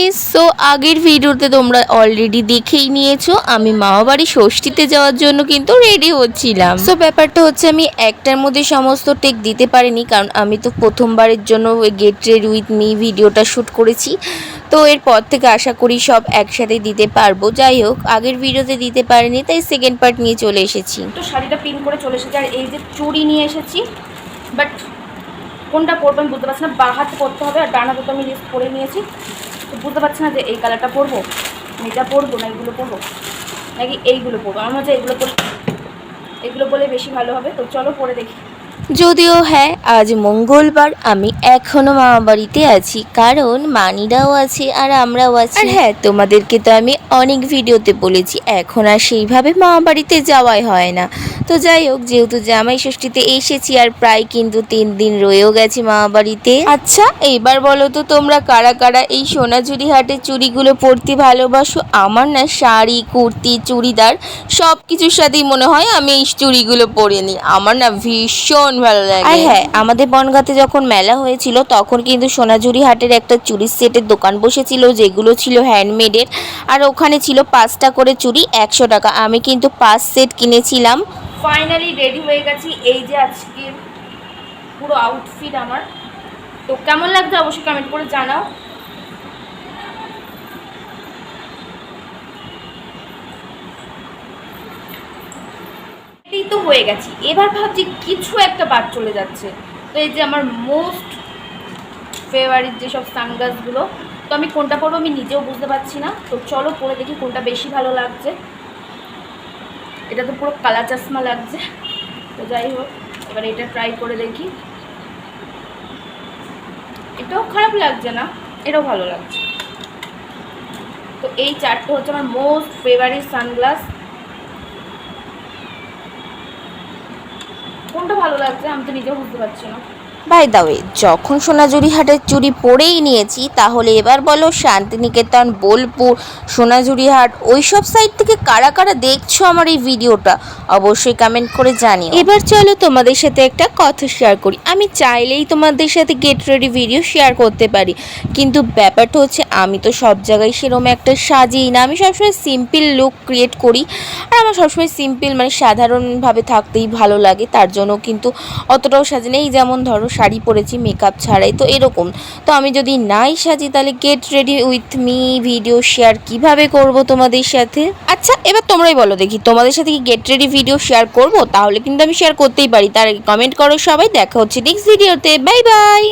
Guys, so আগের ভিডিওতে তোমরা অলরেডি দেখেই নিয়েছো আমি মামাবাড়ি ষষ্ঠীতে যাওয়ার জন্য কিন্তু রেডি হচ্ছিলাম। সো ব্যাপারটা হচ্ছে আমি একটার মধ্যে সমস্ত টেক দিতে পারিনি, কারণ আমি তো প্রথমবারের জন্য গেট রেডি উইথ মি ভিডিওটা শ্যুট করেছি। তো এরপর থেকে আশা করি সব একসাথে দিতে পারবো। যাই হোক, আগের ভিডিওতে দিতে পারিনি, তাই সেকেন্ড পার্ট নিয়ে চলে এসেছি। তো শাড়িটা পিন করে চলে এসেছি, আর এই যে চুড়ি নিয়ে এসেছি, বাট কোনটা পরবো আমি বুঝতে পারছি না। বা হাতে পরতে হবে, আর ডান হাতে তো আমি লিস্ট করে নিয়েছি। তো বুঝতে পারছি না যে এই কালারটা পরবো, এটা পরবো না এইগুলো পরবো, নাকি এইগুলো পরবো। আমার মধ্যে এগুলো বলে বেশি ভালো হবে। তো চলো পরে দেখি। যদিও হ্যাঁ, আজ মঙ্গলবার, আমি এখনো মামা বাড়িতে আছি, কারণ মানিরাও আছে আর আমরাও আছি। আর হ্যাঁ, তোমাদেরকে তো আমি অনেক ভিডিওতে বলেছি এখন আর সেইভাবে মামা বাড়িতে যাওয়াই হয় না। তো যাই হোক, যেহেতু জামাই ষষ্ঠীতে এসেছি আর প্রায় কিন্তু 3 দিন রয়েও গেছি মামা বাড়িতে। আচ্ছা, এইবার বলো তো তোমরা কারা কারা এই সোনাঝুরি হাটের চুড়িগুলো পরতে ভালোবাসো? আমার না শাড়ি, কুর্তি, চুড়িদার সব কিছুর সাথেই মনে হয় আমি এই চুড়িগুলো পরে নিই। আমার না ভীষণ ভালো লাগে। আর হ্যাঁ, আমাদের বনগাঁতে যখন মেলা হয়েছিল তখন কিন্তু সোনাঝুরি হাটের একটা চুড়ির সেটের দোকান বসেছিল, যেগুলো ছিল হ্যান্ডমেডের। আর ওখানে ছিল 5টা করে চুড়ি 100 টাকা। আমি কিন্তু 5 সেট কিনেছিলাম। ফাইনালি রেডি হয়ে গেছি। এই যে আজকে পুরো আউটফিট আমার। তো কেমন লাগছে অবশ্যই কমেন্ট করে জানাও। এই তো হয়ে গেছি, এবার ভাবছি কিছু একটা বাদ চলে যাচ্ছে। তো এই যে আমার মোস্ট ফেভারিট যেসব সানগ্লাসগুলো, তো আমি কোনটা পরবো আমি নিজেও বুঝতে পারছি না। তো চলো পরে দেখি কোনটা বেশি ভালো লাগছে। এটা তো পুরো কালা চশমা লাগছে। তো যাই হোক, এবার এটা ট্রাই করে দেখি। এটাও খারাপ লাগছে না, এটাও ভালো লাগছে। তো এই 4টে হচ্ছে আমার মোস্ট ফেভারিট সানগ্লাস। কোনটা ভালো লাগছে আমি তো নিজেও বুঝতে পারছি না। বাই দ্য ওয়ে, যখন সোনাঝুরি হাটের চুড়ি পরেই নিয়েছি, তাহলে এবার বলো শান্তিনিকেতন, বোলপুর, সোনাঝুরি হাট ওইসব সাইড থেকে কারা কারা দেখছো আমার এই ভিডিওটা অবশ্যই কমেন্ট করে জানিও। এবার চলো তোমাদের সাথে একটা কথা শেয়ার করি। আমি চাইলেই তোমাদের সাথে গেট রেডি ভিডিও শেয়ার করতে পারি, কিন্তু ব্যাপারটা হচ্ছে আমি তো সব জায়গায় সেরকম একটা সাজিই না। আমি সবসময় সিম্পল লুক ক্রিয়েট করি, আর আমার সবসময় সিম্পল মানে সাধারণভাবে থাকতেই ভালো লাগে। তার জন্য কিন্তু অতটাও সাজি নেই। যেমন ধরো শাড়ি পরেছি মেকআপ ছাড়াই, তো এরকম। তো আমি যদি নাই সাজি, তাহলে get ready with me video share কিভাবে করব তোমাদের সাথে? আচ্ছা, এবার তোমরাই বলো দেখি, তোমাদের সাথে কি গেট রেডি ভিডিও শেয়ার করব? তাহলে কিন্তু আমি শেয়ার করতেই পারি। তার আগে কমেন্ট করো সবাই। দেখা হচ্ছে নেক্সট ভিডিওতে। Bye bye.